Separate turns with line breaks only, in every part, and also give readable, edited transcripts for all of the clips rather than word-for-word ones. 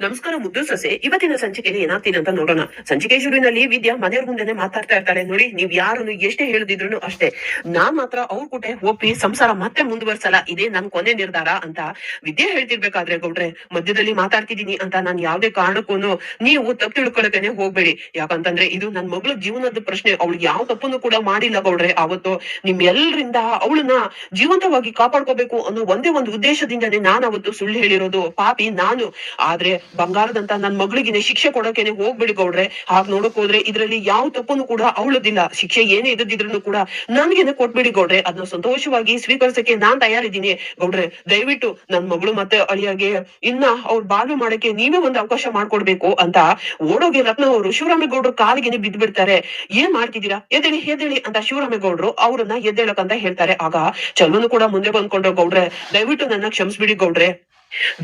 ನಮಸ್ಕಾರ ಮುದ್ದು ಸೊಸೆ. ಇವತ್ತಿನ ಸಂಚಿಕೆಯಲ್ಲಿ ಏನಾಗ್ತೀನಿ ಅಂತ ನೋಡೋಣ. ಸಂಚಿಕೆ ಶುರುವಿನಲ್ಲಿ ವಿದ್ಯಾ ಮನೆಯವ್ರ ಮುಂದೆನೆ ಮಾತಾಡ್ತಾ ಇರ್ತಾಳೆ. ನೋಡಿ, ನೀವ್ ಯಾರನ್ನು ಎಷ್ಟೇ ಹೇಳಿದ್ರು ಅಷ್ಟೇ, ನಾನ್ ಮಾತ್ರ ಅವ್ರ ಕೂಟೆ ಒಪ್ಪಿ ಸಂಸಾರ ಮತ್ತೆ ಮುಂದುವರ್ಸಲ್ಲ, ಇದೇ ನನ್ ಕೊನೆ ನಿರ್ಧಾರ ಅಂತ ವಿದ್ಯಾ ಹೇಳ್ತಿರ್ಬೇಕಾದ್ರೆ, ಗೌಡ್ರೆ ಮಧ್ಯದಲ್ಲಿ ಮಾತಾಡ್ತಿದೀನಿ ಅಂತ ನಾನ್ ಯಾವ್ದೇ ಕಾರಣಕ್ಕೂ ನೀವು ತಪ್ಪು ತಿಳ್ಕೊಳಕೇನೆ ಹೋಗ್ಬೇಡಿ. ಯಾಕಂತಂದ್ರೆ ಇದು ನನ್ ಮಗಳ ಜೀವನದ ಪ್ರಶ್ನೆ. ಅವಳು ಯಾವ ತಪ್ಪನ್ನು ಕೂಡ ಮಾಡಿಲ್ಲ ಗೌಡ್ರೆ. ಅವತ್ತು ನಿಮ್ ಎಲ್ರಿಂದ ಅವಳನ್ನ ಜೀವಂತವಾಗಿ ಕಾಪಾಡ್ಕೋಬೇಕು ಅನ್ನೋ ಒಂದೇ ಒಂದು ಉದ್ದೇಶದಿಂದನೇ ನಾನ್ ಅವತ್ತು ಸುಳ್ಳು ಹೇಳಿರೋದು. ಪಾಪಿ ನಾನು. ಆದ್ರೆ ಬಂಗಾರದಂತ ನನ್ ಮಗಳಿಗಿನ ಶಿಕ್ಷೆ ಕೊಡೋಕೆನೆ ಹೋಗ್ಬಿಡಿ ಗೌಡ್ರೆ. ಹಾಗ್ ನೋಡಕ್ ಹೋದ್ರೆ ಇದ್ರಲ್ಲಿ ಯಾವ ತಪ್ಪನ್ನು ಕೂಡ ಅವಳದಿಲ್ಲ. ಶಿಕ್ಷೆ ಏನೇ ಇದ್ದಿದ್ರು ಕೂಡ ನನ್ಗೇನೆ ಕೊಟ್ಬಿಡಿ ಗೌಡ್ರೆ. ಅದನ್ನ ಸಂತೋಷವಾಗಿ ಸ್ವೀಕರಿಸಕ್ಕೆ ನಾನ್ ತಯಾರಿದ್ದೀನಿ ಗೌಡ್ರೆ. ದಯವಿಟ್ಟು ನನ್ ಮಗಳು ಮತ್ತೆ ಅಳಿಯಾಗೆ ಇನ್ನ ಅವ್ರ ಬಾಳ್ವೆ ಮಾಡಕ್ಕೆ ನೀವೇ ಒಂದು ಅವಕಾಶ ಮಾಡ್ಕೊಡ್ಬೇಕು ಅಂತ ಓಡೋಗಿ ರತ್ನ ಅವರು ಶಿವರಾಮೇಗೌಡರು ಕಾಲಿಗೆನೆ ಬಿದ್ದು ಬಿಡ್ತಾರೆ. ಏನ್ ಮಾಡ್ತಿದ್ದೀರಾ, ಎದ್ದೇಳಿ ಎದ್ದೇಳಿ ಅಂತ ಶಿವರಾಮೇಗೌಡರು ಅವ್ರನ್ನ ಎದ್ದೇಳಕಂತ ಹೇಳ್ತಾರೆ. ಆಗ ಚಲುನು ಕೂಡ ಮುಂದೆ ಬಂದ್ಕೊಂಡ್ರು. ಗೌಡ್ರೆ ದಯವಿಟ್ಟು ನನ್ನ ಕ್ಷಮಿಸ್ಬಿಡಿ ಗೌಡ್ರೆ.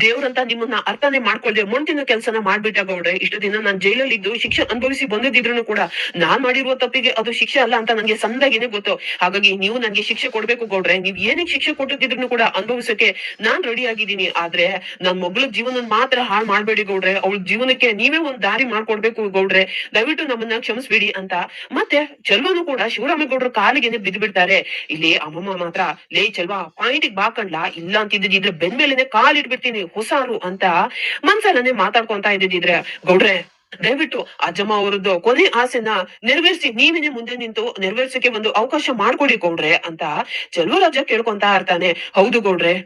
ದೇವ್ರಂತ ನಿಮ್ಮನ್ನ ಅರ್ಥನೇ ಮಾಡ್ಕೊಳ್ದೆ ಮುಂದಿನ ಕೆಲ್ಸನ ಮಾಡ್ಬಿಟ್ಟ ಗೌಡ್ರೆ. ಇಷ್ಟು ದಿನ ನಾನ್ ಜೈಲಲ್ಲಿ ಇದ್ದು ಶಿಕ್ಷೆ ಅನುಭವಿಸಿ ಬಂದಿದ್ರು ಕೂಡ ನಾನ್ ಮಾಡಿರುವ ತಪ್ಪಿಗೆ ಅದು ಶಿಕ್ಷೆ ಅಲ್ಲ ಅಂತ ನನ್ಗೆ ಸಂದಾಗಿನೇ ಗೊತ್ತು. ಹಾಗಾಗಿ ನೀವು ನನ್ಗೆ ಶಿಕ್ಷೆ ಕೊಡ್ಬೇಕು ಗೌಡ್ರೆ. ನೀವ್ ಏನಕ್ಕೆ ಶಿಕ್ಷೆ ಕೊಟ್ಟಿದ್ರು ಕೂಡ ಅನುಭವಿಸಕ್ಕೆ ನಾನ್ ರೆಡಿ ಆಗಿದ್ದೀನಿ. ಆದ್ರೆ ನನ್ ಮಗಳ ಜೀವನ ಮಾತ್ರ ಹಾಳು ಮಾಡ್ಬೇಡಿ ಗೌಡ್ರೆ. ಅವಳ ಜೀವನಕ್ಕೆ ನೀವೇ ಒಂದ್ ದಾರಿ ಮಾಡ್ಕೊಡ್ಬೇಕು ಗೌಡ್ರೆ. ದಯವಿಟ್ಟು ನಮ್ಮನ್ನ ಕ್ಷಮಿಸ್ಬಿಡಿ ಅಂತ ಮತ್ತೆ ಚೆಲ್ವನು ಕೂಡ ಶಿವರಾಮೇಗೌಡರು ಕಾಲಿಗೆನೆ ಬಿದ್ದು ಬಿಡ್ತಾರೆ. ಇಲ್ಲಿ ಅಮ್ಮಮ್ಮ ಮಾತ್ರ, ಲೇ ಚೆಲ್ವಾ ಪಾಯಿಂಟಿಗೆ ಬಾಕಂಡ್ಲಾ, ಇಲ್ಲ ಅಂತಿದ್ರೆ ಬೆನ್ ಮೇಲೆನೆ ಕಾಲಿಟ್ಬಿಡ್ತೀನಿ ಹುಸಾರು ಅಂತ ಮನ್ಸಲ್ಲನೆ ಮಾತಾಡ್ಕೊಂತ ಇದ್ದಿದ್ರೆ, ಗೌಡ್ರೆ ದಯವಿಟ್ಟು ಅಜ್ಜಮ್ಮ ಅವರದ್ದು ಕೊನೆ ಆಸೆನ ನೆರವೇರಿಸಿ ನೀವೇನೆ ಮುಂದೆ ನಿಂತು ನೆರವೇರ್ಸಕ್ಕೆ ಒಂದು ಅವಕಾಶ ಮಾಡ್ಕೊಡಿ ಗೌಡ್ರೆ ಅಂತ ಚೆಲುವರಾಜ ಕೇಳ್ಕೊಂತ ಇರ್ತಾನೆ. ಹೌದು ಗೌಡ್ರೆ,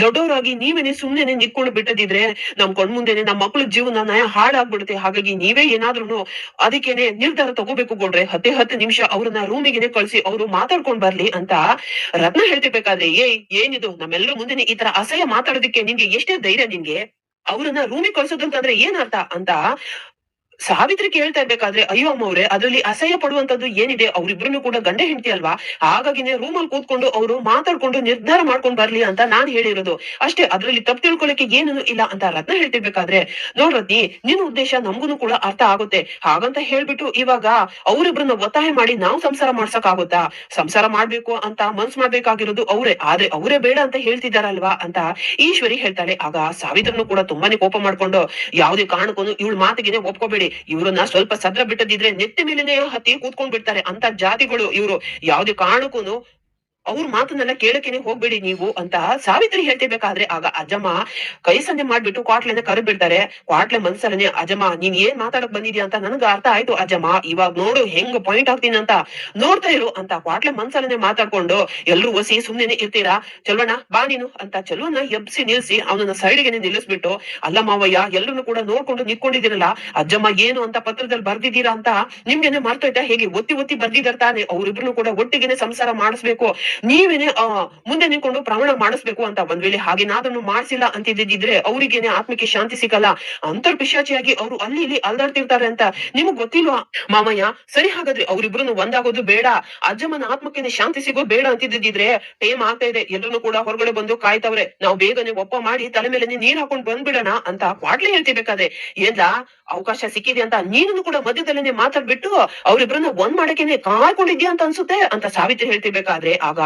ದೊಡ್ಡವರಾಗಿ ನೀವೇನೆ ಸುಮ್ನೆನೆ ನಿಂತ್ಕೊಂಡು ಬಿಟ್ಟದಿದ್ರೆ ನಮ್ ಕಣ್ಮುಂದೆನೆ ನಮ್ಮ ಮಕ್ಳ ಜೀವನ ಹಾಳಾಗ್ಬಿಡುತ್ತೆ. ಹಾಗಾಗಿ ನೀವೇ ಏನಾದ್ರೂ ಅದಕ್ಕೇನೆ ನಿರ್ಧಾರ ತಗೋಬೇಕು ಗೌಡ್ರೆ. 10 ನಿಮಿಷ ಅವ್ರನ್ನ ರೂಮಿಗೆನೆ ಕಳ್ಸಿ ಅವ್ರು ಮಾತಾಡ್ಕೊಂಡ್ ಬರ್ಲಿ ಅಂತ ರತ್ನ ಹೇಳ್ತಿರ್ಬೇಕಾದ್ರೆ, ಏನಿದು ನಮ್ಮೆಲ್ಲರ ಮುಂದೆನೆ ಈ ತರ ಅಸಹ್ಯ ಮಾತಾಡೋದಕ್ಕೆ ನಿನ್ಗೆ ಎಷ್ಟೇ ಧೈರ್ಯ ನಿನ್ಗೆ? ಅವ್ರನ್ನ ರೂಮಿಗೆ ಕಳ್ಸೋದು ಅಂತಂದ್ರೆ ಏನ್ ಅರ್ಥ ಅಂತ ಸಾವಿತ್ರಿ ಕೇಳ್ತಾ ಇರ್ಬೇಕಾದ್ರೆ, ಅಯ್ಯೋ ಅಮ್ಮ ಅವ್ರೆ, ಅದ್ರಲ್ಲಿ ಅಸಹ್ಯ ಪಡುವಂತದ್ದು ಏನಿದೆ? ಅವ್ರಿಬ್ರು ಕೂಡ ಗಂಡ ಹೆಂಡತಿ ಅಲ್ವಾ, ಹಾಗಾಗಿನೇ ರೂಮಲ್ಲಿ ಕೂತ್ಕೊಂಡು ಅವರು ಮಾತಾಡ್ಕೊಂಡು ನಿರ್ಧಾರ ಮಾಡ್ಕೊಂಡ್ ಬರ್ಲಿ ಅಂತ ನಾನ್ ಹೇಳಿರೋದು ಅಷ್ಟೇ. ಅದ್ರಲ್ಲಿ ತಪ್ಪು ತಿಳ್ಕೊಳಕ್ಕೆ ಏನೂ ಇಲ್ಲ ಅಂತ ರತ್ನ ಹೇಳ್ತಿರ್ಬೇಕಾದ್ರೆ, ನೋಡ್ರತ್ನಿ ನಿನ್ ಉದ್ದೇಶ ನಮ್ಗೂನು ಕೂಡ ಅರ್ಥ ಆಗುತ್ತೆ. ಹಾಗಂತ ಹೇಳ್ಬಿಟ್ಟು ಇವಾಗ ಅವ್ರಿಬ್ರನ್ನ ಒತ್ತಾಯ ಮಾಡಿ ನಾವು ಸಂಸಾರ ಮಾಡ್ಸಕ್ ಆಗುತ್ತಾ? ಸಂಸಾರ ಮಾಡ್ಬೇಕು ಅಂತ ಮನ್ಸ್ ಮಾಡ್ಬೇಕಾಗಿರೋದು ಅವ್ರೆ, ಆದ್ರೆ ಅವರೇ ಬೇಡ ಅಂತ ಹೇಳ್ತಿದಾರಲ್ವಾ ಅಂತ ಈಶ್ವರಿ ಹೇಳ್ತಾಳೆ. ಆಗ ಸಾವಿತ್ರನು ಕೂಡ ತುಂಬಾನೇ ಕೋಪ ಮಾಡ್ಕೊಂಡು, ಯಾವ್ದೇ ಕಾರಣಕ್ಕೂ ಇವಳ ಮಾತಿಗೆನೆ ಒಪ್ಕೋಬೇಡಿ, ಇವ್ರನ್ನ ಸ್ವಲ್ಪ ಸದ್ರ ಬಿಟ್ಟದಿದ್ರೆ ನೆತ್ತಿ ಮೇಲೆನೆ ಹತ್ತಿ ಕೂತ್ಕೊಂಡ್ ಬಿಡ್ತಾರೆ ಅಂತ ಜಾತಿಗಳು ಇವ್ರು, ಯಾವ್ದೇ ಕಾರಣಕ್ಕೂ ಅವ್ರ ಮಾತನ್ನೆಲ್ಲ ಕೇಳಕ್ಕೇನೆ ಹೋಗ್ಬೇಡಿ ನೀವು ಅಂತ ಸಾವಿತ್ರಿ ಹೇಳ್ತಿರ್ಬೇಕಾದ್ರೆ, ಆಗ ಅಜ್ಜಮ್ಮ ಕೈ ಸಂದೆ ಮಾಡ್ಬಿಟ್ಟು ಕ್ವಾಟ್ಲೆನ ಕರೆದ್ ಬಿಡ್ತಾರೆ. ಕ್ವಾಟ್ಲೆ ಮನ್ಸಲ್ಲನೆ, ಅಜ್ಜಮ್ಮ ನೀನ್ ಏನ್ ಮಾತಾಡಕ್ ಬಂದಿದ್ಯಾ ಅಂತ ನನ್ಗ ಅರ್ಥ ಆಯ್ತು ಅಜ್ಜಮ್ಮ, ಇವಾಗ ನೋಡು ಹೆಂಗ್ ಪಾಯಿಂಟ್ ಆಗ್ತೀನಿ ಅಂತ ನೋಡ್ತಾ ಇರು ಅಂತ ಕ್ವಾಟ್ಲೆ ಮನ್ಸಲ್ಲನೆ ಮಾತಾಡ್ಕೊಂಡು, ಎಲ್ರು ಒಸಿ ಸುಮ್ನೆನೆ ಇರ್ತೀರಾ, ಚಲ್ವಣ್ಣ ಬಾ ನೀನು ಅಂತ ಚಲುವನ್ನ ಎಬ್ಸಿ ನಿಲ್ಸಿ ಅವನನ್ನ ಸೈಡ್ಗೆನೆ ನಿಲ್ಲಿಸ್ಬಿಟ್ಟು, ಅಲ್ಲ ಮಾವಯ್ಯ ಎಲ್ರು ಕೂಡ ನೋಡ್ಕೊಂಡು ನಿಂತ್ಕೊಂಡಿದ್ದೀರಲ್ಲ, ಅಜ್ಜಮ್ಮ ಏನು ಅಂತ ಪತ್ರದಲ್ಲಿ ಬರ್ದಿದ್ದೀರಾ ಅಂತ ನಿಮ್ಗೆನೆ ಮರ್ತೋಯ್ತಾ ಹೇಗೆ? ಒತ್ತಿ ಒತ್ತಿ ಬರ್ದಿದಾರ ತಾನೆ, ಅವ್ರಿಬ್ರು ಕೂಡ ಒಟ್ಟಿಗೆನೆ ಸಂಸಾರ ಮಾಡಿಸ್ಬೇಕು, ನೀವೇನೆ ಮುಂದೆ ನಿಂತ್ಕೊಂಡು ಪ್ರಮಾಣ ಮಾಡಿಸ್ಬೇಕು ಅಂತ. ಒಂದ್ ವೇಳೆ ಹಾಗೇನಾದ್ರೂ ಮಾಡ್ಸಿಲ್ಲ ಅಂತಿದ್ದಿದ್ರೆ ಅವ್ರಿಗೇನೆ ಆತ್ಮಕ್ಕೆ ಶಾಂತಿ ಸಿಗಲ್ಲ, ಅಂತರ್ ಪಿಶಾಚಿಯಾಗಿ ಅವ್ರು ಅಲ್ಲಿ ಇಲ್ಲಿ ಅಲ್ದಾಡ್ತಿರ್ತಾರೆ ಅಂತ ನಿಮಗ್ ಗೊತ್ತಿಲ್ವಾ ಮಾಮಯ್ಯ? ಸರಿ, ಹಾಗಾದ್ರೆ ಅವ್ರಿಬ್ರು ಒಂದಾಗೋದು ಬೇಡ, ಅಜ್ಜಮ್ಮನ ಆತ್ಮಕ್ಕೆ ಶಾಂತಿ ಸಿಗೋ ಬೇಡ ಅಂತಿದ್ದಿದ್ರೆ ಟೈಮ್ ಆಗ್ತಾ ಇದೆ, ಎಲ್ಲರೂ ಕೂಡ ಹೊರಗಡೆ ಬಂದು ಕಾಯ್ತವ್ರೆ, ನಾವು ಬೇಗನೆ ಒಪ್ಪ ಮಾಡಿ ತಲೆ ಮೇಲೆ ನೀರ್ ಹಾಕೊಂಡ್ ಬಂದ್ಬಿಡೋಣ ಅಂತ ಕ್ವಾಟ್ಲೆ ಹೇಳ್ತಿರ್ಬೇಕಾದ್ರೆ, ಏನ್ಲ ಅವಕಾಶ ಸಿಕ್ಕಿದೆ ಅಂತ ನೀನು ಕೂಡ ಮಧ್ಯದಲ್ಲೇನೆ ಮಾತಾಡ್ಬಿಟ್ಟು ಅವ್ರಿಬ್ರನ್ನ ಒಂದ್ ಮಾಡಕ್ಕೇನೆ ಕಾಯ್ಕೊಂಡಿದ್ಯಾ ಅಂತ ಅನ್ಸುತ್ತೆ ಅಂತ ಸಾವಿತ್ರಿ ಹೇಳ್ತಿರ್ಬೇಕಾದ್ರೆ, ಆಗ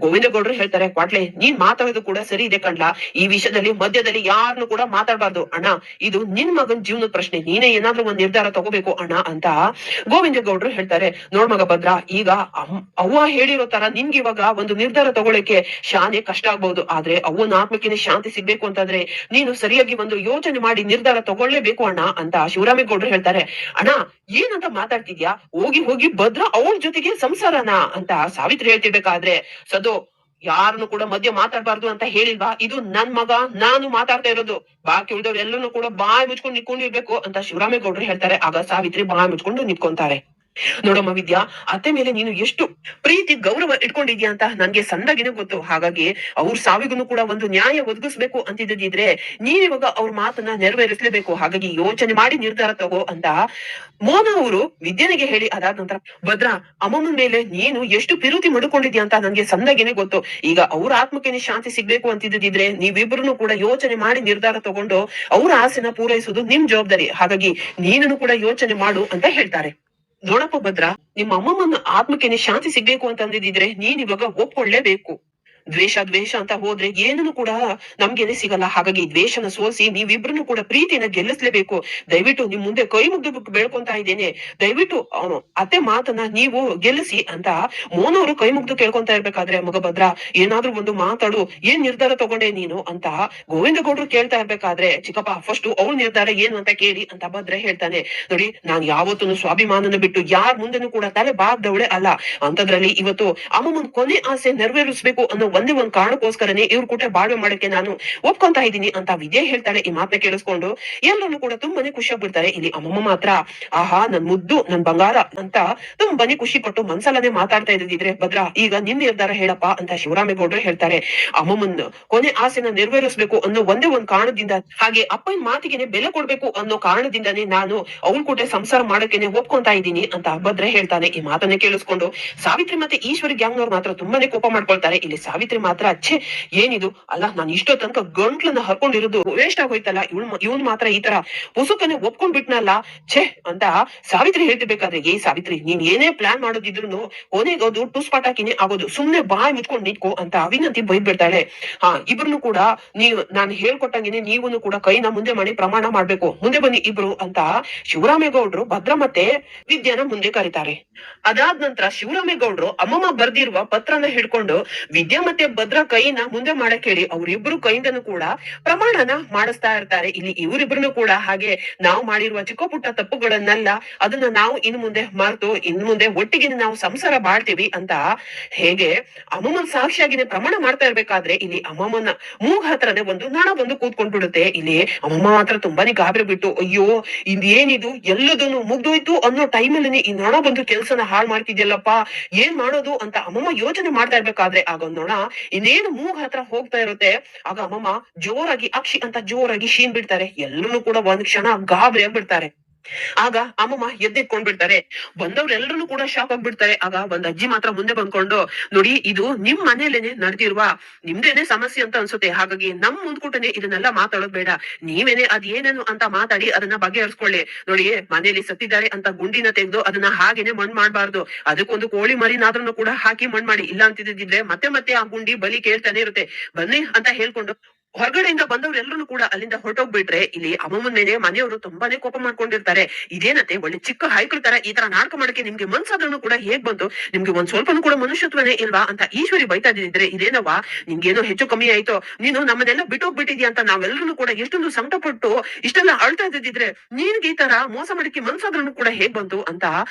ಗೋವಿಂದ ಗೌಡ್ರು ಹೇಳ್ತಾರೆ, ಕ್ವಾಟ್ಲೆ ನೀನ್ ಮಾತಾಡೋದು ಕೂಡ ಸರಿ ಇದೆ ಕಣ್ಲಾ, ಈ ವಿಷಯದಲ್ಲಿ ಮಧ್ಯದಲ್ಲಿ ಯಾರನ್ನು ಕೂಡ ಮಾತಾಡ್ಬಾರ್ದು ಅಣ್ಣ, ಇದು ನಿನ್ ಮಗನ್ ಜೀವನದ ಪ್ರಶ್ನೆ, ನೀನೇ ಏನಾದ್ರೂ ಒಂದ್ ನಿರ್ಧಾರ ತಗೋಬೇಕು ಅಣ್ಣ ಅಂತ ಗೋವಿಂದ ಗೌಡ್ರು ಹೇಳ್ತಾರೆ. ನೋಡ್ ಮಗ ಭದ್ರ, ಈಗ ಅವ್ವ ಹೇಳಿರೋ ತರ ನಿನ್ಗೆ ಇವಾಗ ಒಂದು ನಿರ್ಧಾರ ತಗೊಳಕ್ಕೆ ಶಾನೆ ಕಷ್ಟ ಆಗ್ಬಹುದು, ಆದ್ರೆ ಅವ್ವನ ಆತ್ಮಕ್ಕೆ ಶಾಂತಿ ಸಿಗ್ಬೇಕು ಅಂತಂದ್ರೆ ನೀನು ಸರಿಯಾಗಿ ಒಂದು ಯೋಚನೆ ಮಾಡಿ ನಿರ್ಧಾರ ತಗೊಳ್ಳೇಬೇಕು ಅಣ್ಣ ಅಂತ ಶಿವರಾಮೇಗೌಡರು ಹೇಳ್ತಾರೆ. ಅಣ್ಣ ಏನಂತ ಮಾತಾಡ್ತಿದ್ಯಾ, ಹೋಗಿ ಹೋಗಿ ಭದ್ರ ಅವ್ರ ಜೊತೆಗೆ ಸಂಸಾರನ ಅಂತ ಸಾವಿತ್ರಿ ಹೇಳ್ತಿರ್ಬೇಕಾದ್ರೆ, ಸದು ಯಾರನ್ನು ಕೂಡ ಮಧ್ಯ ಮಾತಾಡ್ಬಾರ್ದು ಅಂತ ಹೇಳಿಲ್ವಾ? ಇದು ನನ್ ಮಗ, ನಾನು ಮಾತಾಡ್ತಾ ಇರೋದು, ಬಾಕಿ ಉಳಿದವ್ರು ಎಲ್ಲರೂ ಕೂಡ ಬಾಯಿ ಮುಚ್ಕೊಂಡು ನಿಂತ್ಕೊಂಡಿರ್ಬೇಕು ಅಂತ ಶಿವರಾಮೇಗೌಡರು ಹೇಳ್ತಾರೆ. ಆಗ ಸಾವಿತ್ರಿ ಬಾಯಿ ಮುಚ್ಕೊಂಡು ನಿಂತ್ಕೊಂತಾರೆ. ನೋಡಮ್ಮ ವಿದ್ಯಾ, ಅತ್ತೆ ಮೇಲೆ ನೀನು ಎಷ್ಟು ಪ್ರೀತಿ ಗೌರವ ಇಟ್ಕೊಂಡಿದ್ಯಾ ಅಂತ ನನ್ಗೆ ಸಂದಾಗಿನೇ ಗೊತ್ತು. ಹಾಗಾಗಿ ಅವ್ರ ಸಾವಿಗೂ ಕೂಡ ಒಂದು ನ್ಯಾಯ ಒದಗಿಸ್ಬೇಕು ಅಂತಿದ್ದಿದ್ರೆ ನೀನ್ ಇವಾಗ ಅವ್ರ ಮಾತನ್ನ ನೆರವೇರಿಸಲೇಬೇಕು. ಹಾಗಾಗಿ ಯೋಚನೆ ಮಾಡಿ ನಿರ್ಧಾರ ತಗೋ ಅಂತ ಮೋನ ಅವರು ವಿದ್ಯಾನಿಗೆ ಹೇಳಿ, ಅದಾದ ನಂತರ ಭದ್ರ ಅಮ್ಮನ ಮೇಲೆ ನೀನು ಎಷ್ಟು ಪ್ರೀತಿ ಮಡ್ಕೊಂಡಿದ್ಯಾ ಅಂತ ನನ್ಗೆ ಸಂದಾಗಿನೇ ಗೊತ್ತು. ಈಗ ಅವ್ರ ಆತ್ಮಕ್ಕೆ ಶಾಂತಿ ಸಿಗ್ಬೇಕು ಅಂತಿದ್ದಿದ್ರೆ ನೀವಿಬ್ರು ಕೂಡ ಯೋಚನೆ ಮಾಡಿ ನಿರ್ಧಾರ ತಗೊಂಡು ಅವ್ರ ಆಸೆನ ಪೂರೈಸುವುದು ನಿಮ್ ಜವಾಬ್ದಾರಿ. ಹಾಗಾಗಿ ನೀನು ಕೂಡ ಯೋಚನೆ ಮಾಡು ಅಂತ ಹೇಳ್ತಾರೆ. ನೋಡಪ್ಪ ಭದ್ರ, ನಿಮ್ಮ ಅಮ್ಮಮ್ಮನ ಆತ್ಮಕ್ಕೆ ಶಾಂತಿ ಸಿಗ್ಬೇಕು ಅಂತ ಅಂದಿದ್ರೆ ನೀನ್ ಇವಾಗ ಒಪ್ಕೊಳ್ಳೇಬೇಕು. ದ್ವೇಷ ದ್ವೇಷ ಅಂತ ಹೋದ್ರೆ ಏನನ್ನು ಕೂಡ ನಮ್ಗೇನೆ ಸಿಗಲ್ಲ. ಹಾಗಾಗಿ ದ್ವೇಷನ ಸೋಸಿ ನೀವಿಬ್ರನ್ನು ಕೂಡ ಪ್ರೀತಿನ ಗೆಲ್ಲಿಸ್ಲೇಬೇಕು. ದಯವಿಟ್ಟು ನಿಮ್ ಮುಂದೆ ಕೈ ಮುಗ್ದು ಬೇಡ್ಕೊಂತಾ ಇದ್ದೇನೆ. ದಯವಿಟ್ಟು ಅವನು ಅತ್ತೆ ಮಾತನ್ನ ನೀವು ಗೆಲ್ಲಿಸಿ ಅಂತ ಮೋನ ಅವರು ಕೈ ಮುಗ್ದು ಕೇಳ್ಕೊಂತಾ ಇರ್ಬೇಕಾದ್ರೆ, ಮಗ ಭದ್ರ ಏನಾದ್ರೂ ಒಂದು ಮಾತಾಡು, ಏನ್ ನಿರ್ಧಾರ ತಗೊಂಡೆ ನೀನು ಅಂತ ಗೋವಿಂದ ಗೌಡ್ರು ಕೇಳ್ತಾ ಇರ್ಬೇಕಾದ್ರೆ, ಚಿಕ್ಕಪ್ಪ ಫಸ್ಟ್ ಅವ್ರ ನಿರ್ಧಾರ ಏನು ಅಂತ ಕೇಳಿ ಅಂತ ಭದ್ರ ಹೇಳ್ತಾನೆ. ನೋಡಿ, ನಾನ್ ಯಾವತ್ತೂ ಸ್ವಾಭಿಮಾನನ ಬಿಟ್ಟು ಯಾರ ಮುಂದೆನೂ ಕೂಡ ತಲೆ ಬಾಗ್ದವಳೆ ಅಲ್ಲ. ಅಂತದ್ರಲ್ಲಿ ಇವತ್ತು ಅಮ್ಮಮ್ಮನ್ ಕೊನೆ ಆಸೆ ನೆರವೇರಿಸ್ಬೇಕು ಅನ್ನೋ ಒಂದೇ ಒಂದ್ ಕಾರಣಕ್ಕೋಸ್ಕರನೇ ಇವ್ರ ಕೂಟ ಬಾಳ್ವೆ ಮಾಡಕ್ಕೆ ನಾನು ಒಪ್ಕೊಂತಾ ಇದ್ದೀನಿ ಅಂತ ವಿದ್ಯೆ ಹೇಳ್ತಾಳೆ. ಈ ಮಾತನ್ನ ಕೇಳಿಸ್ಕೊಂಡು ಎಲ್ಲರೂ ಕೂಡ ತುಂಬಾನೇ ಖುಷಿ ಆಗ್ಬಿಡ್ತಾರೆ. ಇಲ್ಲಿ ಅಮ್ಮಮ್ಮ ಮಾತ್ರ ಆಹಾ ನನ್ ಮುದ್ದು ನನ್ ಬಂಗಾರ ಅಂತ ತುಂಬಾನೇ ಖುಷಿ ಪಟ್ಟು ಮನ್ಸಲ್ಲನೆ ಮಾತಾಡ್ತಾ ಇದ್ದಿದ್ರೆ, ಭದ್ರ ಈಗ ನಿನ್ ನಿರ್ಧಾರ ಹೇಳಪ್ಪ ಅಂತ ಶಿವರಾಮೇಗೌಡರು ಹೇಳ್ತಾರೆ. ಅಮ್ಮಮ್ಮನ್ ಕೊನೆ ಆಸೆನ ನೆರವೇರಿಸ್ಬೇಕು ಅನ್ನೋ ಒಂದೇ ಒಂದ್ ಕಾರಣದಿಂದ, ಹಾಗೆ ಅಪ್ಪನ ಮಾತಿಗೆನೆ ಬೆಲೆ ಕೊಡ್ಬೇಕು ಅನ್ನೋ ಕಾರಣದಿಂದಾನೇ ನಾನು ಅವ್ರ ಕೂಟೆ ಸಂಸಾರ ಮಾಡಕ್ಕೇನೆ ಒಪ್ಕೊಂತಾ ಇದ್ದೀನಿ ಅಂತ ಭದ್ರ ಹೇಳ್ತಾನೆ. ಈ ಮಾತನ್ನೇ ಕೇಳಿಸ್ಕೊಂಡು ಸಾವಿತ್ರಿ ಮತ್ತೆ ಈಶ್ವರಿ ಗ್ಯಾಂಗ್ನವ್ರು ಮಾತ್ರ ತುಂಬಾನೇ ಕೋಪ ಮಾಡ್ಕೊಳ್ತಾರೆ. ಇಲ್ಲಿ ಸಾವಿತ್ರಿ ಮಾತ್ರ ಅಚ್ಚೆ ಏನಿದು ಅಲ್ಲ, ನಾನು ಇಷ್ಟೋ ತನಕ ಗಂಟ್ಲನ್ನ ಹರ್ಕೊಂಡಿರೋದು ವೇಸ್ಟ್ ಆಗೋಯ್ತಲ್ಲ, ಇವನ್ ಮಾತ್ರ ಈ ತರ ಪುಸುಕನೆ ಒಪ್ಕೊಂಡ್ ಬಿಟ್ನಲ್ಲ, ಛೇ ಅಂತ ಸಾವಿತ್ರಿ ಹೇಳ್ತಿರ್ಬೇಕಾದ್ರೆ, ಏ ಸಾವಿತ್ರಿ ನೀನ್ ಏನೇ ಪ್ಲಾನ್ ಮಾಡೋದಿದ್ರು ಕೊನೆಗೆ ಅದು ಟುಸ್ ಪಟಾಕಿನೇ ಆಗೋದು, ಸುಮ್ನೆ ಬಾಯ್ ಮುಚ್ಕೊಂಡ್ ನಿಂತ್ಕೋ ಅಂತ ಅವಿನಂತಿ ಬೈದ್ ಬಿಡ್ತಾಳೆ. ಇಬ್ರು ಕೂಡ ನಾನು ಹೇಳ್ಕೊಟ್ಟಂಗೆನೆ ನೀವನು ಕೂಡ ಕೈನ ಮುಂದೆ ಮಾಡಿ ಪ್ರಮಾಣ ಮಾಡ್ಬೇಕು, ಮುಂದೆ ಬನ್ನಿ ಇಬ್ರು ಅಂತ ಶಿವರಾಮೇಗೌಡರು ಭದ್ರ ಮತ್ತೆ ವಿದ್ಯಾನ ಮುಂದೆ ಕರೀತಾರೆ. ಅದಾದ ನಂತರ ಶಿವರಾಮೇಗೌಡರು ಅಮ್ಮಮ್ಮ ಬರ್ದಿರುವ ಪತ್ರನ ಹಿಡ್ಕೊಂಡು ವಿದ್ಯಾ ಮತ್ತೆ ಭದ್ರ ಕೈನ ಮುಂದೆ ಮಾಡಕ್ ಹೇಳಿ ಅವ್ರಿಬ್ರು ಕೈಯಿಂದನೂ ಕೂಡ ಪ್ರಮಾಣನ ಮಾಡಿಸ್ತಾ ಇರ್ತಾರೆ. ಇಲ್ಲಿ ಇವರಿಬ್ರು ಕೂಡ ಹಾಗೆ ನಾವು ಮಾಡಿರುವ ಚಿಕ್ಕ ಪುಟ್ಟ ತಪ್ಪುಗಳನ್ನೆಲ್ಲ ಅದನ್ನ ನಾವು ಇನ್ನು ಮುಂದೆ ಮರೆತು ಇನ್ನು ಮುಂದೆ ಒಟ್ಟಿಗೆ ನಾವು ಸಂಸಾರ ಮಾಡ್ತೀವಿ ಅಂತ ಹೇಗೆ ಅಮ್ಮಮ್ಮನ ಸಾಕ್ಷಿಯಾಗಿನೇ ಪ್ರಮಾಣ ಮಾಡ್ತಾ ಇರ್ಬೇಕಾದ್ರೆ, ಇಲ್ಲಿ ಅಮ್ಮಮ್ಮನ ಮೂಗ್ ಹತ್ರನೇ ಒಂದು ನಣ ಬಂದು ಕೂತ್ಕೊಂಡ್ಬಿಡುತ್ತೆ. ಇಲ್ಲಿ ಅಮ್ಮಮ್ಮ ಮಾತ್ರ ತುಂಬಾನೇ ಗಾಬರಿ ಬಿಟ್ಟು, ಅಯ್ಯೋ ಇದೇನಿದು ಎಲ್ಲದನ್ನು ಮುಗ್ದೋಯ್ತು ಅನ್ನೋ ಟೈಮಲ್ಲಿ ಈ ನಣ ಬಂದು ಕೆಲ್ಸನ ಹಾಳು ಮಾಡ್ತಿದ್ಯಲ್ಲಪ್ಪ, ಏನ್ ಮಾಡೋದು ಅಂತ ಅಮ್ಮಮ್ಮ ಯೋಚನೆ ಮಾಡ್ತಾ ಇರ್ಬೇಕಾದ್ರೆ, ಆಗ ನೋಣ ಇನ್ನೇನು ಮೂಗ್ ಹತ್ರ ಹೋಗ್ತಾ ಇರುತ್ತೆ. ಆಗ ಅಮ್ಮಮ್ಮ ಜೋರಾಗಿ ಅಕ್ಷಿ ಅಂತ ಜೋರಾಗಿ ಶೀನ್ ಬಿಡ್ತಾರೆ. ಎಲ್ಲರೂ ಕೂಡ ಒಂದ್ ಕ್ಷಣ ಗಾಬರಿ ಆಗ್ಬಿಡ್ತಾರೆ. ಆಗ ಅಮ್ಮಮ್ಮ ಎದ್ದಿಟ್ಕೊಂಡ್ಬಿಡ್ತಾರೆ. ಬಂದವ್ರೆಲ್ಲರೂ ಕೂಡ ಶಾಕ್ ಆಗ್ಬಿಡ್ತಾರೆ. ಆಗ ಒಂದ್ ಅಜ್ಜಿ ಮಾತ್ರ ಮುಂದೆ ಬಂದ್ಕೊಂಡು, ನೋಡಿ ಇದು ನಿಮ್ ಮನೇಲೇನೆ ನಡೆದಿರುವ ನಿಮ್ದೇನೆ ಸಮಸ್ಯೆ ಅಂತ ಅನ್ಸುತ್ತೆ, ಹಾಗಾಗಿ ನಮ್ ಮುಂದ್ಕೂಟನೆ ಇದನ್ನೆಲ್ಲ ಮಾತಾಡೋದ್ ಬೇಡ, ನೀವೇನೆ ಅದ್ ಏನೇನು ಅಂತ ಮಾತಾಡಿ ಅದನ್ನ ಬಗೆಹರಿಸ್ಕೊಳ್ಳಿ. ನೋಡಿ ಮನೇಲಿ ಸತ್ತಿದ್ದಾರೆ ಅಂತ ಗುಂಡಿನ ತೆಗೆದು ಅದನ್ನ ಹಾಗೇನೆ ಮಣ್ ಮಾಡ್ಬಾರ್ದು, ಅದಕ್ಕೊಂದು ಕೋಳಿ ಮರಿನಾದ್ರೂ ಕೂಡ ಹಾಕಿ ಮಣ್ ಮಾಡಿ, ಇಲ್ಲ ಅಂತಿದ್ರೆ ಮತ್ತೆ ಮತ್ತೆ ಆ ಗುಂಡಿ ಬಲಿ ಕೇಳ್ತಾನೆ ಇರುತ್ತೆ, ಬನ್ನಿ ಅಂತ ಹೇಳ್ಕೊಂಡು ಹೊರಗಡೆಯಿಂದ ಬಂದವ್ರೆಲ್ಲರೂ ಕೂಡ ಅಲ್ಲಿಂದ ಹೊರಟೋಗ್ಬಿಟ್ರೆ, ಇಲ್ಲಿ ಅಮ್ಮಮ್ಮನ ಮೇಲೆ ಮನೆಯವರು ತುಂಬಾನೇ ಕೋಪ ಮಾಡ್ಕೊಂಡಿರ್ತಾರೆ. ಇದೇನತ್ತೆ ಒಳ್ಳೆ ಚಿಕ್ಕ ಹೈಕಳ ತರ ಈ ತರ ನಾಟಕ ಮಾಡಕ್ಕೆ ನಿಮ್ಗೆ ಮನ್ಸಾದ್ರೂ ಕೂಡ ಹೇಗ್ ಬಂತು, ನಿಮ್ಗೆ ಒಂದ್ ಸ್ವಲ್ಪನೂ ಕೂಡ ಮನುಷ್ಯತ್ವನೇ ಇಲ್ವಾ ಅಂತ ಈಶ್ವರಿ ಬೈತಾ ಇದ್ದಿದ್ರೆ, ಇದೇನವಾ ನಿನ್ಗೇನೋ ಹೆಚ್ಚು ಕಮ್ಮಿ ಆಯ್ತು, ನೀನು ನಮ್ಮನ್ನೆಲ್ಲ ಬಿಟ್ಟೋಗ್ಬಿಟ್ಟಿದ್ಯಾ ಅಂತ ನಾವೆಲ್ಲರೂ ಕೂಡ ಎಷ್ಟೊಂದು ಸಂಕಟ ಪಟ್ಟು ಇಷ್ಟೆಲ್ಲ ಅಳ್ತಾ ಇದ್ದಿದ್ರೆ ನಿನ್ಗೆ ಈ ತರ ಮೋಸ ಮಾಡಕ್ಕೆ ಮನ್ಸಾದ್ರೂ ಕೂಡ ಹೇಗ್ ಬಂತು ಅಂತ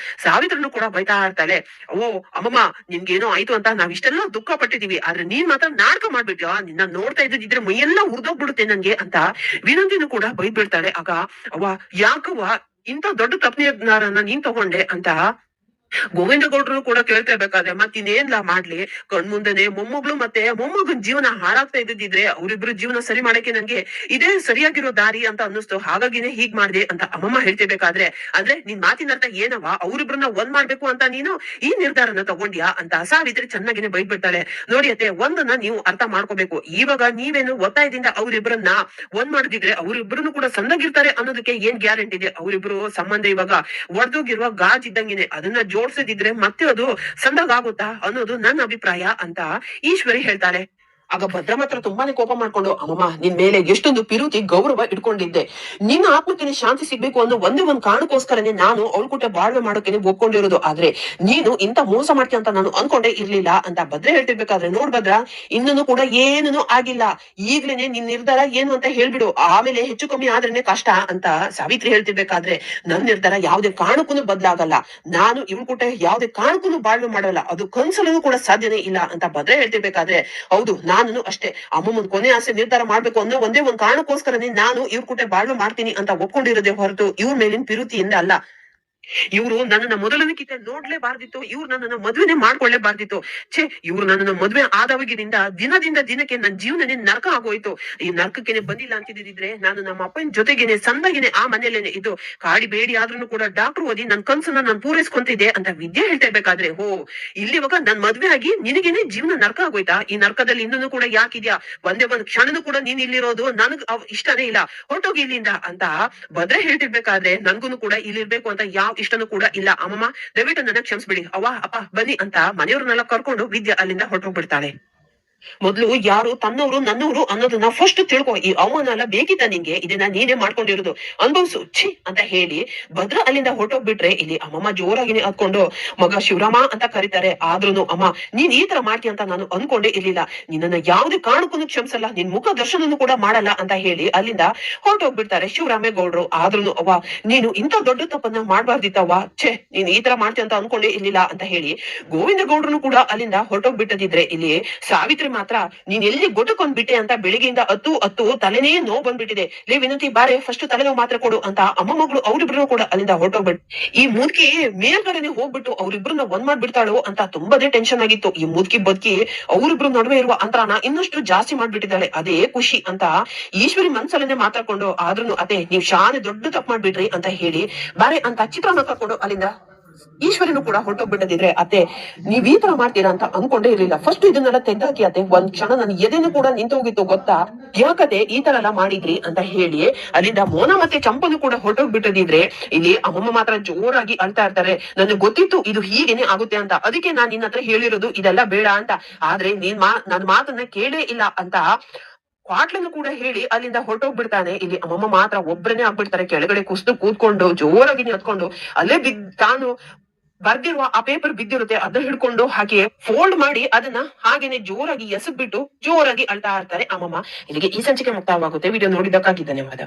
ಸಾವಿತ್ರನು ಕೂಡ ಬೈತಾ ಇರ್ತಾಳೆ. ಓ ಅಮ್ಮಮ್ಮ ನಿನ್ಗೇನೋ ಆಯ್ತು ಅಂತ ನಾವ್ ಇಷ್ಟೆಲ್ಲ ದುಃಖ ಪಟ್ಟಿದೀವಿ, ಆದ್ರೆ ನೀನ್ ಮಾತ್ರ ನಾಟಕ ಮಾಡ್ಬಿಟ್ಯಾ, ನಿನ್ನ ನೋಡ್ತಾ ಇದ್ದಿದ್ರೆ ಮೈಯೆಲ್ಲ ಉರ್ದೋಗ್ಬಿಡುತ್ತೆ ನನ್ಗೆ ಅಂತ ವಿನಂತಿನೂ ಕೂಡ ಬೈದ್ ಬಿಡ್ತಾಳೆ. ಆಗ ಅವ್ವ ಯಾಕವ್ವ ಇಂತ ದೊಡ್ಡ ತಪ್ಪನೆಯನ್ನ ನೀನ್ ತಗೊಂಡೆ ಅಂತ ಗೋವಿಂದ ಗೌಡ್ರು ಕೂಡ ಕೇಳ್ತಾ ಇರ್ಬೇಕಾದ್ರೆ, ಮತ್ ಇನ್ನೇನ್ಲಾ ಮಾಡ್ಲಿ, ಕಣ್ಮುಂದೆನೆ ಮೊಮ್ಮಗಳು ಮತ್ತೆ ಮೊಮ್ಮಗನ್ ಜೀವನ ಹಾಳಾಗ್ತಾ ಇದ್ದಿದ್ರೆ ಅವ್ರಿಬ್ರು ಜೀವನ ಸರಿ ಮಾಡಕ್ಕೆ ನನ್ಗೆ ಇದೇ ಸರಿಯಾಗಿರೋ ದಾರಿ ಅಂತ ಅನ್ನಿಸ್ತು, ಹಾಗಾಗಿನೇ ಹೀಗ್ ಮಾಡ್ದೆ ಅಂತ ಅಮ್ಮಮ್ಮ ಹೇಳ್ತಿರ್ಬೇಕಾದ್ರೆ, ಅಂದ್ರೆ ನಿನ್ ಮಾತಿನ ಅರ್ಥ ಏನವ, ಅವ್ರಿಬ್ರನ್ನ ಒಂದ್ ಮಾಡ್ಬೇಕು ಅಂತ ನೀನು ಈ ನಿರ್ಧಾರನ ತಗೊಂಡ್ಯಾ ಅಂತ ಸಾವಿತ್ರಿ ಚೆನ್ನಾಗಿನೇ ಬೈದ್ಬಿಡ್ತಾಳೆ. ನೋಡಿ ಅತ್ತೆ, ಒಂದನ್ನ ನೀವು ಅರ್ಥ ಮಾಡ್ಕೋಬೇಕು, ಇವಾಗ ನೀವೇನು ಒತ್ತಾಯದಿಂದ ಅವ್ರಿಬ್ರನ್ನ ಒಂದ್ ಮಾಡಿದ್ರೆ ಅವ್ರಿಬ್ರು ಕೂಡ ಸಣ್ಣಗಿರ್ತಾರೆ ಅನ್ನೋದಕ್ಕೆ ಏನ್ ಗ್ಯಾರಂಟಿ ಇದೆ, ಅವ್ರಿಬ್ರು ಸಂಬಂಧ ಇವಾಗ ಒಡ್ದೋಗಿರುವ ಗಾಜ್ ಇದ್ದಂಗೆನೆ, ಅದನ್ನ ಜೋಡ್ಸದಿದ್ರೆ ಮತ್ತೆ ಅದು ಸಂದಾಗುತ್ತಾ ಅನ್ನೋದು ನನ್ನ ಅಭಿಪ್ರಾಯ ಅಂತ ಈಶ್ವರಿ ಹೇಳ್ತಾಳೆ. ಆಗ ಭದ್ರ ಮಾತ್ರ ತುಂಬಾನೇ ಕೋಪ ಮಾಡ್ಕೊಂಡು, ಅಮ್ಮಮ್ಮ ನಿನ್ ಮೇಲೆ ಎಷ್ಟೊಂದು ಪಿರುತಿ ಗೌರವ ಇಟ್ಕೊಂಡಿದ್ದೆ, ನಿನ್ನ ಆತ್ಮಕ್ಕೆ ಶಾಂತಿ ಸಿಗ್ಬೇಕು ಅನ್ನೋ ಒಂದೇ ಒಂದ್ ಕಾರಣಕ್ಕೋಸ್ಕರನೇ ನಾನು ಅವಳ ಕೂಟ ಬಾಳ್ವೆ ಮಾಡೋಕೆ ಒಪ್ಕೊಂಡಿರೋದು, ಆದ್ರೆ ನೀನು ಇಂತ ಮೋಸ ಮಾಡ್ತೀಯ ಅಂತ ನಾನು ಅನ್ಕೊಂಡೇ ಇರ್ಲಿಲ್ಲ ಅಂತ ಭದ್ರ ಹೇಳ್ತಿರ್ಬೇಕಾದ್ರೆ, ನೋಡ್ ಭದ್ರ ಇನ್ನೂ ಕೂಡ ಏನೂ ಆಗಿಲ್ಲ, ಈಗ್ಲೇನೆ ನಿನ್ ನಿರ್ಧಾರ ಏನು ಅಂತ ಹೇಳ್ಬಿಡು, ಆಮೇಲೆ ಹೆಚ್ಚು ಕಮ್ಮಿ ಆದ್ರೇನೆ ಕಷ್ಟ ಅಂತ ಸಾವಿತ್ರಿ ಹೇಳ್ತಿರ್ಬೇಕಾದ್ರೆ, ನನ್ ನಿರ್ಧಾರ ಯಾವ್ದೇ ಕಾರಣಕ್ಕೂ ಬದ್ಲಾಗಲ್ಲ, ನಾನು ಇವಳ ಕೂಟ ಯಾವ್ದೇ ಕಾರಣಕ್ಕೂ ಬಾಳ್ವೆ ಮಾಡಲ್ಲ, ಅದು ಕನ್ಸಲೂ ಕೂಡ ಸಾಧ್ಯನೇ ಇಲ್ಲ ಅಂತ ಭದ್ರ ಹೇಳ್ತಿರ್ಬೇಕಾದ್ರೆ, ಹೌದು ನಾನು ಅಷ್ಟೇ ಅಮ್ಮಮ್ಮನ್ ಕೊನೆ ಆಸೆ ನಿರ್ಧಾರ ಮಾಡ್ಬೇಕು ಅನ್ನೋ ಒಂದೇ ಒಂದ್ ಕಾರಣಕ್ಕೋಸ್ಕರನೇ ನಾನು ಇವ್ರ ಕೂಟ ಬಾಳ್ವೆ ಮಾಡ್ತೀನಿ ಅಂತ ಒಪ್ಕೊಂಡಿರೋದೇ ಹೊರತು ಇವ್ರ ಮೇಲಿನ ಪಿರುತಿಯಿಂದ ಅಲ್ಲ. ಇವ್ರು ನನ್ನನ್ನ ಮೊದಲನೇಕಿತ ನೋಡ್ಲೇಬಾರ್ದಿತ್ತು, ಇವ್ರು ನನ್ನನ್ನ ಮದ್ವೆನೆ ಮಾಡ್ಕೊಳ್ಳೇಬಾರ್ದಿತ್ತು, ಛೇ ಇವ್ರು ನನ್ನನ್ನ ಮದ್ವೆ ಆದವಾಗಿನಿಂದ ದಿನದಿಂದ ದಿನಕ್ಕೆ ನನ್ನ ಜೀವನನೇ ನರಕ ಆಗೋಯ್ತು, ಈ ನರಕಕ್ಕೇನೆ ಬಂದಿಲ್ಲ ಅಂತಿದ್ರೆ ನಾನು ನಮ್ಮ ಅಪ್ಪನ ಜೊತೆಗೇನೆ ಸಂದಾಗಿನೇ ಆ ಮನೆಯಲ್ಲೇನೆ ಇದು ಕಾಡಿ ಬೇಡಿ ಆದ್ರೂ ಕೂಡ ಡಾಕ್ಟರ್ ಓದಿ ನನ್ ಕನ್ಸನ್ನ ನಾನ್ ಪೂರೈಸ್ಕೊಂತಿದ್ದೆ ಅಂತ ವಿದ್ಯೆ ಹೇಳ್ತಾ ಇರ್ಬೇಕಾದ್ರೆ, ಹೋ ಇಲ್ಲಿವಾಗ ನನ್ ಮದ್ವೆ ಆಗಿ ನಿನಗೇನೆ ಜೀವನ ನರಕ ಆಗೋಯ್ತಾ, ಈ ನರಕದಲ್ಲಿ ಇನ್ನೂ ಕೂಡ ಯಾಕಿದ್ಯಾ, ಒಂದೇ ಒಂದ್ ಕ್ಷಣನೂ ಕೂಡ ನೀನ್ ಇಲ್ಲಿರೋದು ನನಗ್ ಇಷ್ಟನೇ ಇಲ್ಲ, ಹೊರಟೋಗಿ ಇಲ್ಲಿಂದ ಅಂತ ಭದ್ರ ಹೇಳ್ತಿರ್ಬೇಕಾದ್ರೆ, ನನ್ಗೂ ಕೂಡ ಇಲ್ಲಿರ್ಬೇಕು ಅಂತ ಯಾವ ಇಷ್ಟನೂ ಕೂಡ ಇಲ್ಲ, ಅಮ್ಮಮ್ಮ ದಯವಿಟ್ಟು ನನ್ನ ಕ್ಷಮಿಸ್ಬಿಡಿ, ಅವ್ವ ಅಪ್ಪ ಬನ್ನಿ ಅಂತ ಮನೆಯವ್ರನ್ನೆಲ್ಲ ಕರ್ಕೊಂಡು ವಿದ್ಯಾ ಅಲ್ಲಿಂದ ಹೊರಟೋಗ್ಬಿಡ್ತಾಳೆ. ಮೊದ್ಲು ಯಾರು ತನ್ನವರು ನನ್ನವರು ಅನ್ನೋದನ್ನ ಫಸ್ಟ್ ತಿಳ್ಕೊ. ಈ ಅವಮಾನ ಎಲ್ಲ ಬೇಕಿತ್ತ ನಿಂಗೆ? ಇದನ್ನ ನೀನೇ ಮಾಡ್ಕೊಂಡಿರೋದು, ಅನ್ಭವ್ಸು ಛೀ ಅಂತ ಹೇಳಿ ಭದ್ರ ಅಲ್ಲಿಂದ ಹೊರಟೋಗ್ಬಿಟ್ರೆ, ಇಲ್ಲಿ ಅಮ್ಮಮ್ಮ ಜೋರಾಗಿನೇ ಹತ್ಕೊಂಡು ಮಗ ಶಿವರಾಮ ಅಂತ ಕರೀತಾರೆ. ಆದ್ರೂನು ಅಮ್ಮ ನೀನ್ ಈ ತರ ಮಾಡ್ತೀಯ ಅಂತ ನಾನು ಅನ್ಕೊಂಡೇ ಇರ್ಲಿಲ್ಲ, ನಿನ್ನನ್ನ ಯಾವುದೇ ಕಾರಣಕ್ಕೂ ಕ್ಷಮಿಸಲ್ಲ, ನಿನ್ ಮುಖ ದರ್ಶನನು ಕೂಡ ಮಾಡಲ್ಲ ಅಂತ ಹೇಳಿ ಅಲ್ಲಿಂದ ಹೊರಟೋಗ್ಬಿಡ್ತಾರೆ ಶಿವರಾಮೇಗೌಡರು. ಆದ್ರೂನು ಅವ್ವ ನೀನು ಇಂಥ ದೊಡ್ಡ ತಪ್ಪನ್ನ ಮಾಡ್ಬಾರ್ದಿತ್ತವ್ವ, ಛೇ ನೀನ್ ಈ ತರ ಮಾಡ್ತೀಯ ಅಂತ ಅನ್ಕೊಂಡೇ ಇರ್ಲಿಲ್ಲ ಅಂತ ಹೇಳಿ ಗೋವಿಂದ ಗೌಡ್ರನು ಕೂಡ ಅಲ್ಲಿಂದ ಹೊರಟೋಗ್ಬಿಟ್ಟದಿದ್ರೆ, ಇಲ್ಲಿ ಸಾವಿತ್ರಿ ಮಾತ್ರ ನೀನ್ ಎಲ್ಲಿ ಗೊಟಕೊಂಡ್ ಬಿಟ್ಟೆ ಅಂತ ಬೆಳಿಗ್ಗೆಯಿಂದ ಹತ್ತು ತಲೆನೇ ನೋವು ಬಂದ್ಬಿಟ್ಟಿದೆ, ಲೇ ವಿನಂತಿ ಬಾರೆ ಫಸ್ಟ್ ತಲೆನೋವು ಮಾತ್ರ ಕೊಡು ಅಂತ ಅಮ್ಮ ಮಗಳು ಅವ್ರಿಬ್ರು ಕೂಡ ಅಲ್ಲಿಂದ ಹೊರಟೋಗ್ಬಿಟ್ಟು, ಈ ಮುದುಕಿ ಮೇಲ್ಗಡೆನೆ ಹೋಗ್ಬಿಟ್ಟು ಅವ್ರಿಬ್ರನ್ನ ಒಂದ್ ಮಾಡ್ಬಿಡ್ತಾಳು ಅಂತ ತುಂಬಾನೇ ಟೆನ್ಷನ್ ಆಗಿತ್ತು. ಈ ಮುದುಕಿ ಬದುಕಿ ಅವ್ರಿಬ್ರು ನಡುವೆ ಇರುವ ಅಂತರನ ಇನ್ನಷ್ಟು ಜಾಸ್ತಿ ಮಾಡ್ಬಿಟ್ಟಿದ್ದಾಳೆ, ಅದೇ ಖುಷಿ ಅಂತ ಈಶ್ವರಿ ಮನ್ಸಲ್ಲೇ ಮಾತಾಡ್ಕೊಂಡು, ಆದ್ರೂ ಅದೇ ನೀವ್ ಶಾನೆ ದೊಡ್ಡ ತಪ್ಪು ಮಾಡ್ಬಿಟ್ರಿ ಅಂತ ಹೇಳಿ ಬಾರೆ ಅಂತ ಚಿತ್ರಾನ್ನ ಕರ್ಕೊಂಡು ಅಲ್ಲಿಂದ ಈಶ್ವರಿನೂ ಕೂಡ ಹೊರಟೋಗ್ಬಿಟ್ಟದಿದ್ರೆ, ಅತ್ತೆ ನೀವ್ ಈ ತರ ಮಾಡ್ತೀರಾ ಅಂತ ಅನ್ಕೊಂಡೇ ಇರ್ಲಿಲ್ಲ, ಫಸ್ಟ್ ಇದನ್ನೆಲ್ಲ ತೆಗ್ದಾಕಿ ಅತ್ತೆ, ಒಂದ್ ಕ್ಷಣ ನನ್ ಎದೆನೂ ಕೂಡ ನಿಂತೋಗಿತ್ತು ಗೊತ್ತಾ, ಯಾಕತೆ ಈ ತರ ಎಲ್ಲ ಮಾಡಿದ್ರಿ ಅಂತ ಹೇಳಿ ಅಲ್ಲಿಂದ ಮೋನ ಮತ್ತೆ ಚಂಪನು ಕೂಡ ಹೊರಟೋಗ್ಬಿಟ್ಟದಿದ್ರೆ, ಇಲ್ಲಿ ಅಮ್ಮಮ್ಮ ಮಾತ್ರ ಜೋರಾಗಿ ಅಳ್ತಾ ಇರ್ತಾರೆ. ನನಗೆ ಗೊತ್ತಿತ್ತು ಇದು ಹೀಗೇನೆ ಆಗುತ್ತೆ ಅಂತ, ಅದಕ್ಕೆ ನಾನ್ ನಿನ್ನ ಹತ್ರ ಹೇಳಿರೋದು ಇದೆಲ್ಲ ಬೇಡ ಅಂತ, ಆದ್ರೆ ನನ್ ಮಾತನ್ನ ಕೇಳೇ ಇಲ್ಲ ಅಂತ ಕ್ವಾಟ್ಲನ್ನು ಕೂಡ ಹೇಳಿ ಅಲ್ಲಿಂದ ಹೊರಟೋಗ್ಬಿಡ್ತಾನೆ. ಇಲ್ಲಿ ಅಮ್ಮಮ್ಮ ಮಾತ್ರ ಒಬ್ರನೇ ಆಗ್ಬಿಡ್ತಾರೆ, ಕೆಳಗಡೆ ಕುಸ್ದು ಕೂತ್ಕೊಂಡು ಜೋರಾಗಿ ನಿಂತ್ಕೊಂಡು ಅಲ್ಲೇ ತಾನು ಬರ್ದಿರುವ ಆ ಪೇಪರ್ ಬಿದ್ದಿರುತ್ತೆ ಅದನ್ನ ಹಿಡ್ಕೊಂಡು ಹಾಗೆ ಫೋಲ್ಡ್ ಮಾಡಿ ಅದನ್ನ ಹಾಗೇನೆ ಜೋರಾಗಿ ಎಸಗ್ಬಿಟ್ಟು ಜೋರಾಗಿ ಅಳ್ತಾ ಇರ್ತಾರೆ ಅಮ್ಮಮ್ಮ. ಇಲ್ಲಿಗೆ ಈ ಸಂಚಿಕೆ ಮುಕ್ತಾಯವಾಗುತ್ತೆ. ವಿಡಿಯೋ ನೋಡಿದ್ದಕ್ಕಾಗಿ ಧನ್ಯವಾದ.